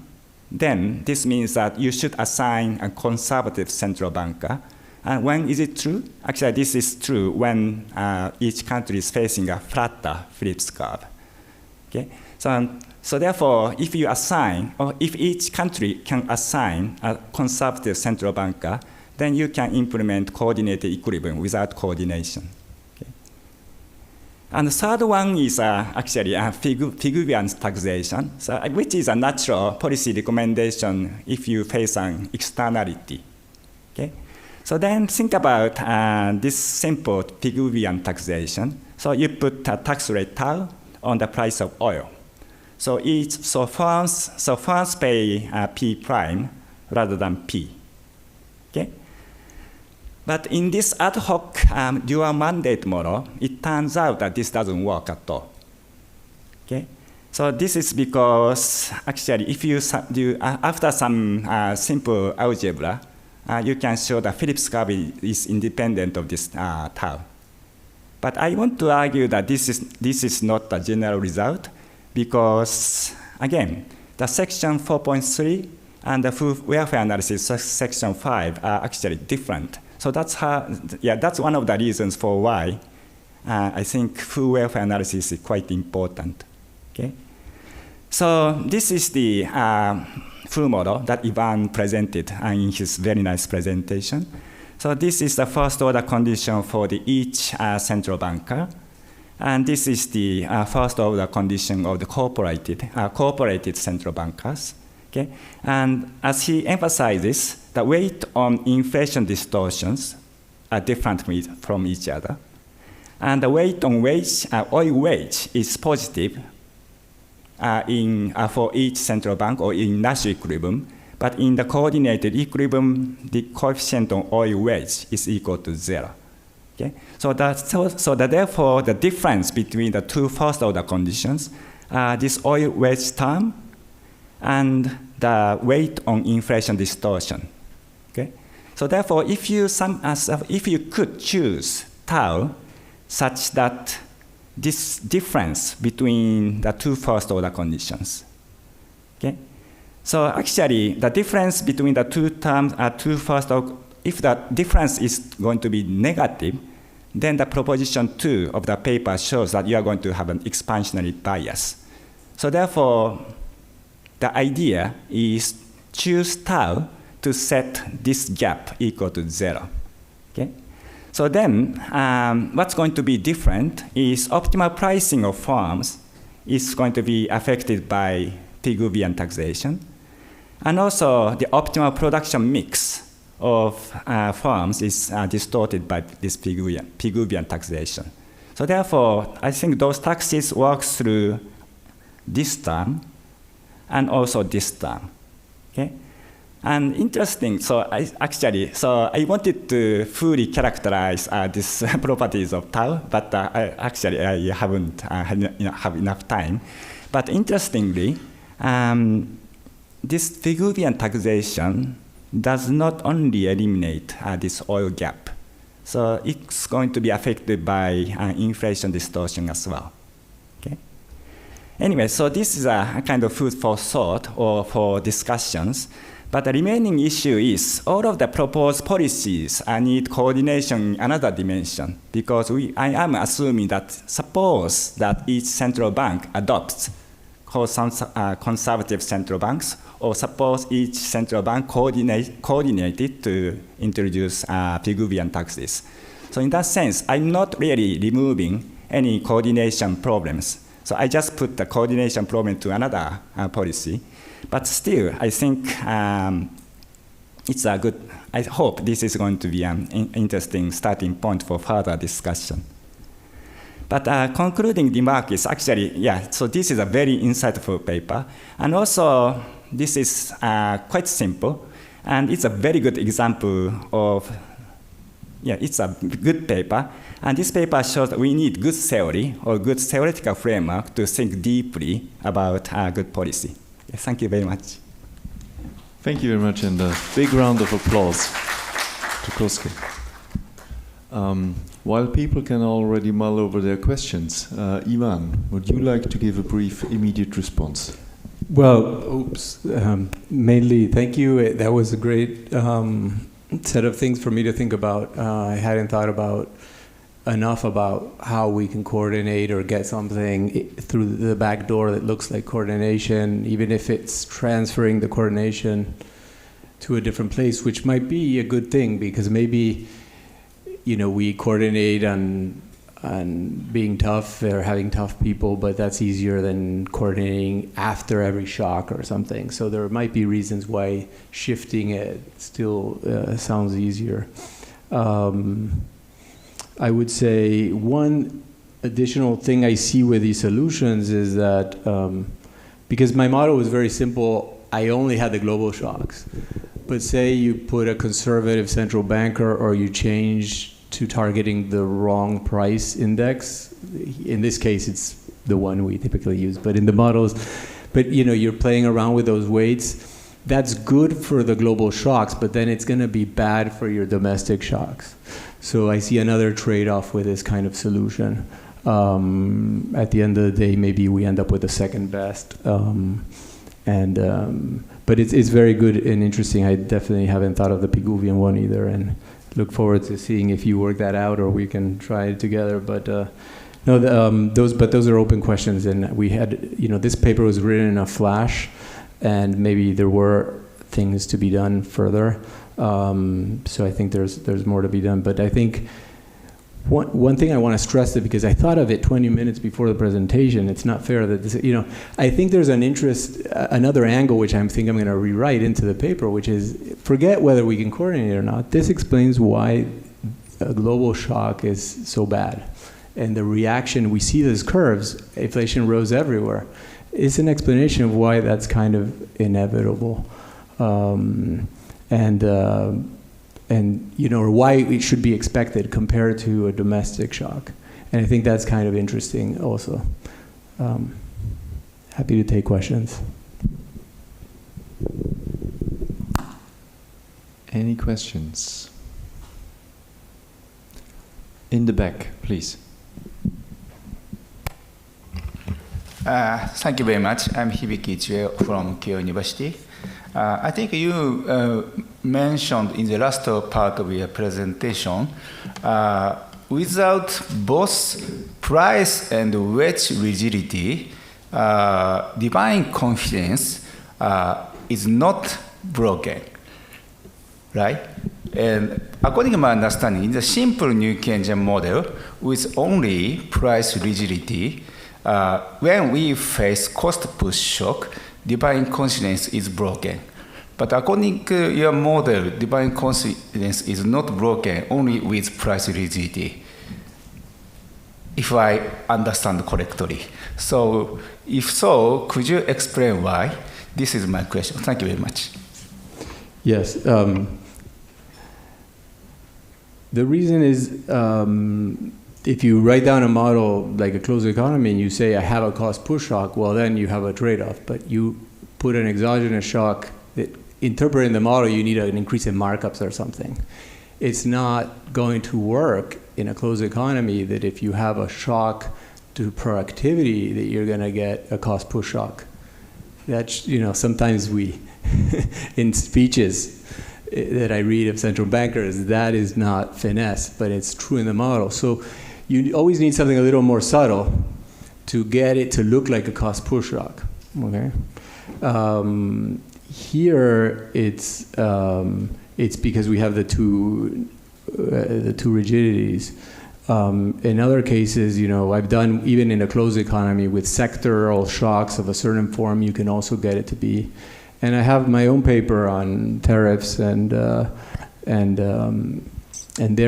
then this means that you should assign a conservative central banker. And when is it true? Actually, this is true when each country is facing a flatter Phillips curve. Okay? So therefore, if you assign, or if each country can assign a conservative central banker, then you can implement coordinated equilibrium without coordination. And the third one is actually Pigouvian taxation, which is a natural policy recommendation if you face an externality. Okay? So then think about this simple Pigouvian taxation. So you put a tax rate tau on the price of oil. So firms pay P prime rather than P. Okay? But in this ad hoc dual mandate model, it turns out that this doesn't work at all. Okay? So this is because actually, if you do after some simple algebra, you can show that Phillips curve is independent of this tau. But I want to argue that this is not a general result because, again, the section 4.3 and the full welfare analysis section 5 are actually different. So that's one of the reasons for why I think full welfare analysis is quite important. Okay? So this is the full model that Iván presented in his very nice presentation. So this is the first order condition for each central banker. And this is the first order condition of the cooperated central bankers. Okay? And as he emphasizes, the weight on inflation distortions are different from each other. And the weight on oil wage is positive for each central bank or in Nash equilibrium. But in the coordinated equilibrium, the coefficient on oil wage is equal to 0. Okay? So therefore, the difference between the two first order conditions are this oil wage term and the weight on inflation distortion. Okay? So therefore, if you could choose tau such that this difference between the two first order conditions. Okay? So actually, the difference between the two terms are two first order. If the difference is going to be negative, then the proposition 2 of the paper shows that you are going to have an expansionary bias. So therefore, the idea is choose tau to set this gap equal to 0. Okay? So then, what's going to be different is optimal pricing of firms is going to be affected by Pigouvian taxation. And also, the optimal production mix of firms is distorted by this Pigouvian taxation. So therefore, I think those taxes work through this term and also this term. Okay? And interesting, so I wanted to fully characterize these properties of tau, but I haven't have enough time. But interestingly, this Pigouvian taxation does not only eliminate this oil gap. So it's going to be affected by inflation distortion as well. Okay? Anyway, so this is a kind of food for thought or for discussions. But the remaining issue is all of the proposed policies need coordination in another dimension, because I am assuming that suppose that each central bank adopts conservative central banks, or suppose each central bank coordinated to introduce Pigouvian taxes. So in that sense, I'm not really removing any coordination problems. So I just put the coordination problem to another policy. But still, I think it's a good, I hope this is going to be an interesting starting point for further discussion. But concluding remark is actually, so this is a very insightful paper. And also, this is quite simple. And it's a very good example of, it's a good paper. And this paper shows that we need good theory or good theoretical framework to think deeply about good policy. Thank you very much. Thank you very much, and a big round of applause to Kosuke. While people can already mull over their questions, Iván, would you like to give a brief, immediate response? Well, mainly, thank you. That was a great set of things for me to think about. I hadn't thought about enough about how we can coordinate or get something through the back door that looks like coordination, even if it's transferring the coordination to a different place, which might be a good thing, because maybe, we coordinate on being tough or having tough people, but that's easier than coordinating after every shock or something. So there might be reasons why shifting it still sounds easier. I would say one additional thing I see with these solutions is that, because my model was very simple, I only had the global shocks. But say you put a conservative central banker, or you change to targeting the wrong price index. In this case, it's the one we typically use, but in the models, you're playing around with those weights. That's good for the global shocks, but then it's going to be bad for your domestic shocks. So I see another trade-off with this kind of solution. At the end of the day, maybe we end up with the second best. But it's very good and interesting. I definitely haven't thought of the Pigouvian one either, and look forward to seeing if you work that out or we can try it together. But those are open questions, and we had, this paper was written in a flash, and maybe there were things to be done further. So I think there's more to be done. But I think one thing I want to stress, that because I thought of it 20 minutes before the presentation, it's not fair that this, I think there's another angle which I'm going to rewrite into the paper, which is, forget whether we can coordinate or not. This explains why a global shock is so bad. And the reaction, we see these curves, inflation rose everywhere. It's an explanation of why that's kind of inevitable. Or why it should be expected compared to a domestic shock. And I think that's kind of interesting also. Happy to take questions. Any questions? In the back, please. Thank you very much. I'm Hibiki Ichie from Keio University. I think you mentioned in the last part of your presentation, without both price and wedge rigidity, divine confidence is not broken, right? And according to my understanding, in the simple new Keynesian model with only price rigidity, when we face cost push shock, divine confidence is broken. But according to your model, divine confidence is not broken only with price rigidity, if I understand correctly. So, if so, could you explain why? This is my question. Thank you very much. Yes. The reason is, if you write down a model like a closed economy and you say, I have a cost push shock, well, then you have a trade-off. But you put an exogenous shock that interpreting the model, you need an increase in markups or something. It's not going to work in a closed economy that if you have a shock to productivity that you're going to get a cost push shock. That's, sometimes we, in speeches that I read of central bankers, that is not finesse, but it's true in the model. So you always need something a little more subtle to get it to look like a cost push shock, okay? Here, it's because we have the two rigidities. In other cases, I've done, even in a closed economy with sectoral shocks of a certain form, you can also get it to be. And I have my own paper on tariffs, and there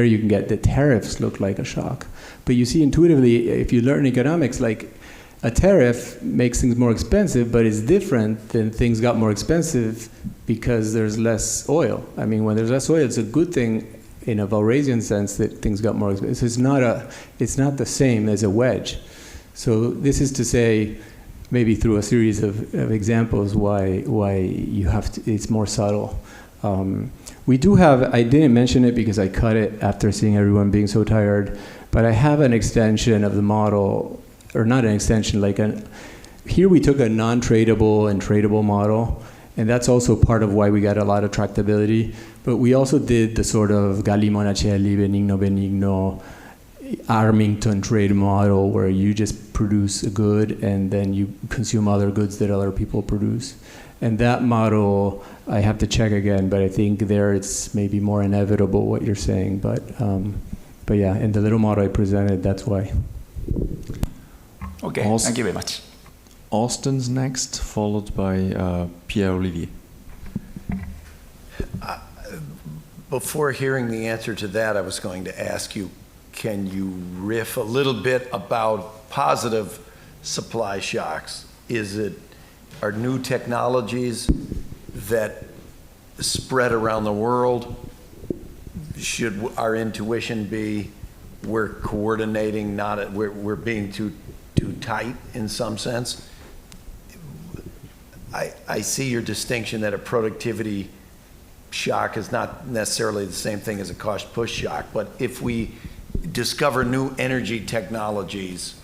you can get the tariffs look like a shock. But you see intuitively, if you learn economics, like a tariff makes things more expensive, but it's different than things got more expensive because there's less oil. I mean, when there's less oil, it's a good thing in a Walrasian sense that things got more expensive. It's not the same as a wedge. So this is to say, maybe through a series of examples, why you have to, it's more subtle. We do have, I didn't mention it because I cut it after seeing everyone being so tired, but I have an extension of the model, or not an extension, here we took a non-tradable and tradable model, and that's also part of why we got a lot of tractability. But we also did the sort of Galli-Monacelli, Benigno, Armington trade model where you just produce a good and then you consume other goods that other people produce. And that model, I have to check again, but I think there it's maybe more inevitable what you're saying. But yeah, in the little model I presented, that's why. Okay, thank you very much. Austin's next, followed by Pierre-Olivier. Before hearing the answer to that, I was going to ask you, can you riff a little bit about positive supply shocks? Are new technologies that spread around the world, should our intuition be we're coordinating, we're being too tight in some sense? I see your distinction that a productivity shock is not necessarily the same thing as a cost push shock, but if we discover new energy technologies,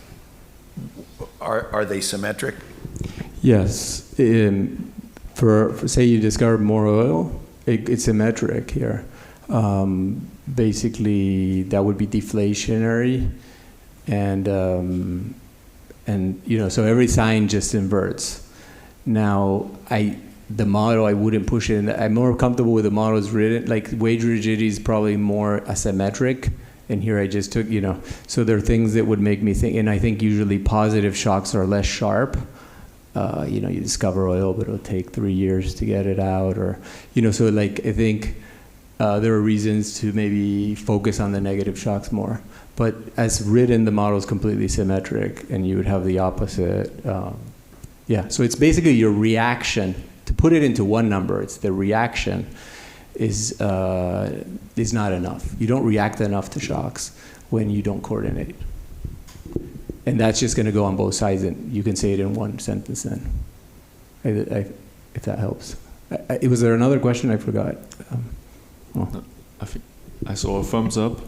are they symmetric? Yes. For say you discover more oil, it's symmetric here. Basically, that would be deflationary, and so every sign just inverts. Now, the model, I wouldn't push it. I'm more comfortable with the models written, like wage rigidity is probably more asymmetric. And here I just took, so there are things that would make me think, and I think usually positive shocks are less sharp. You discover oil, but it'll take 3 years to get it out, or, so I think there are reasons to maybe focus on the negative shocks more. But as written, the model is completely symmetric, and you would have the opposite. So it's basically your reaction. To put it into one number, it's the reaction is not enough. You don't react enough to shocks when you don't coordinate. And that's just going to go on both sides, and you can say it in one sentence then, if that helps. Was there another question? I forgot. I think I saw a thumbs up.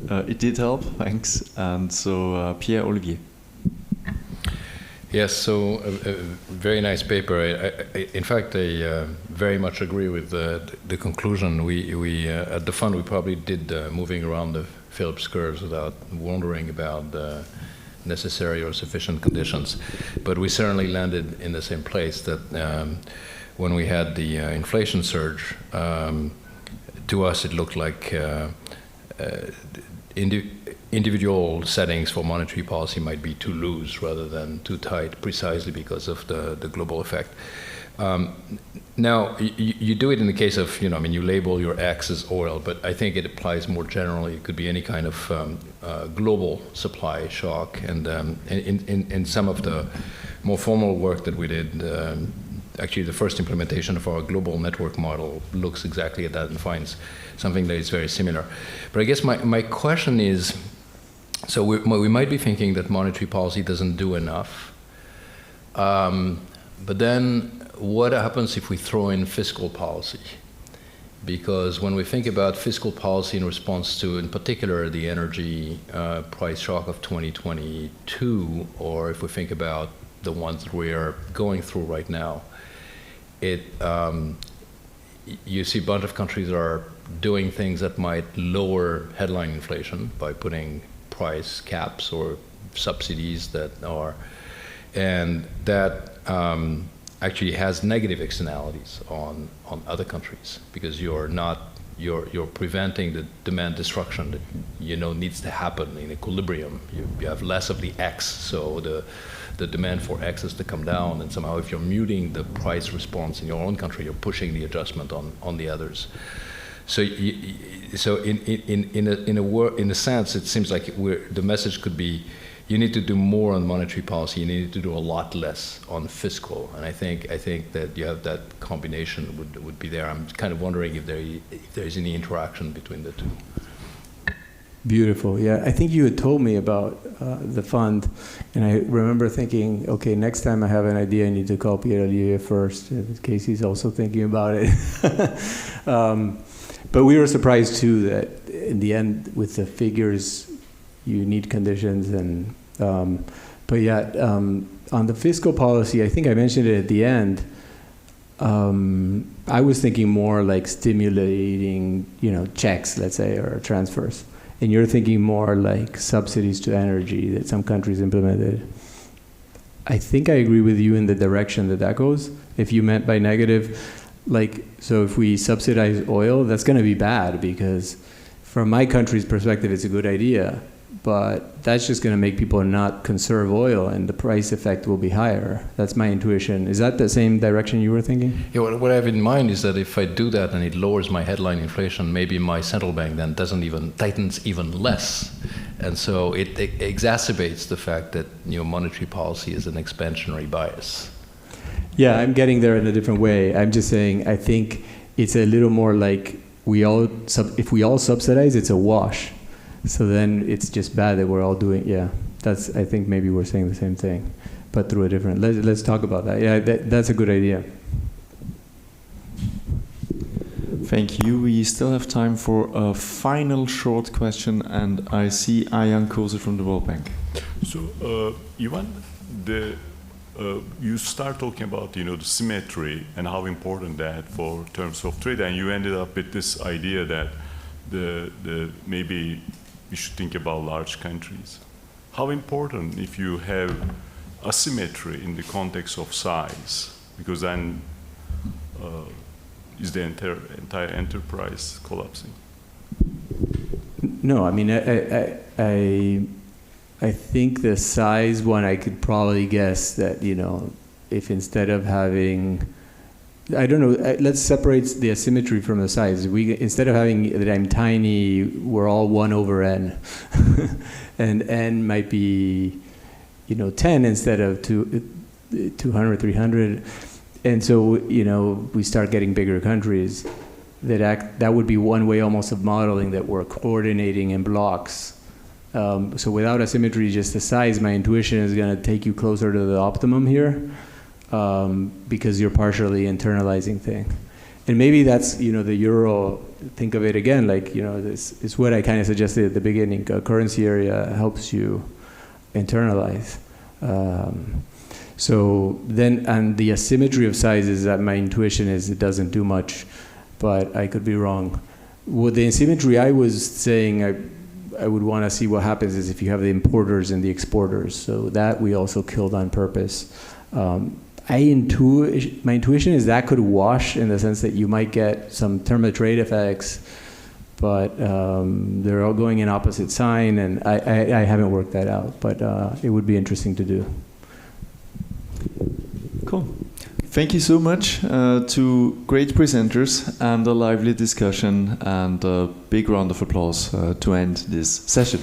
It did help, thanks. And so, Pierre Olivier. Yes, so a very nice paper. In fact, I very much agree with the conclusion. We at the fund, we probably did moving around the Phillips curves without wondering about the necessary or sufficient conditions. But we certainly landed in the same place that when we had the inflation surge, to us it looked like individual settings for monetary policy might be too loose rather than too tight, precisely because of the global effect. Now, you do it in the case of, you label your X as oil, but I think it applies more generally. It could be any kind of global supply shock. And in some of the more formal work that we did, actually the first implementation of our global network model looks exactly at that and finds something that is very similar. But I guess my question is, so we might be thinking that monetary policy doesn't do enough, but then what happens if we throw in fiscal policy? Because when we think about fiscal policy in response to, in particular, the energy price shock of 2022, or if we think about the ones that we are going through right now, you see a bunch of countries that are doing things that might lower headline inflation by putting price caps or subsidies that are, and that actually has negative externalities on other countries, because you're preventing the demand destruction that needs to happen in equilibrium. You have less of the X, so the demand for X is to come down, and somehow if you're muting the price response in your own country, you're pushing the adjustment on the others. So, in a sense, it seems like the message could be, you need to do more on monetary policy. You need to do a lot less on fiscal. And I think that you have that combination would be there. I'm kind of wondering if there is any interaction between the two. Beautiful. Yeah, I think you had told me about the fund, and I remember thinking, okay, next time I have an idea, I need to call Pierre Olivier first, in case he's also thinking about it. But we were surprised too that in the end, with the figures, you need conditions, and but yet on the fiscal policy, I think I mentioned it at the end. I was thinking more like stimulating, checks, let's say, or transfers. And you're thinking more like subsidies to energy that some countries implemented. I think I agree with you in the direction that goes. If you meant by negative, so if we subsidize oil, that's going to be bad, because from my country's perspective, it's a good idea. But that's just going to make people not conserve oil, and the price effect will be higher. That's my intuition. Is that the same direction you were thinking? Yeah, what I have in mind is that if I do that and it lowers my headline inflation, maybe my central bank then tightens even less. And so it exacerbates the fact that monetary policy is an expansionary bias. Yeah, I'm getting there in a different way. I'm just saying I think it's a little more like if we all subsidize, it's a wash. So then it's just bad that we're all doing, I think maybe we're saying the same thing, but through a different, let's talk about that. Yeah, that's a good idea. Thank you. We still have time for a final short question, and I see Kosuke from the World Bank. So, Iván, you start talking about the symmetry and how important that for terms of trade, and you ended up with this idea that maybe we should think about large countries. How important if you have asymmetry in the context of size, because then is the entire enterprise collapsing? No, I mean, I think the size one, I could probably guess that, if instead of having, I don't know, let's separate the asymmetry from the size. Instead of having that I'm tiny, we're all 1 over n. And n might be, 10 instead of 200, 300. And so, we start getting bigger countries. That would be one way almost of modeling that we're coordinating in blocks. So without asymmetry, just the size, my intuition is going to take you closer to the optimum here. Because you're partially internalizing thing. And maybe that's, the euro, think of it again, like, this is what I kind of suggested at the beginning. A currency area helps you internalize. So then, and the asymmetry of sizes, that my intuition is it doesn't do much, but I could be wrong. With the asymmetry, I was saying I would want to see what happens is if you have the importers and the exporters. So that we also killed on purpose. My intuition is that could wash in the sense that you might get some term of trade effects, but they're all going in opposite sign, and I haven't worked that out, but it would be interesting to do. Cool. Thank you so much to great presenters and a lively discussion, and a big round of applause to end this session.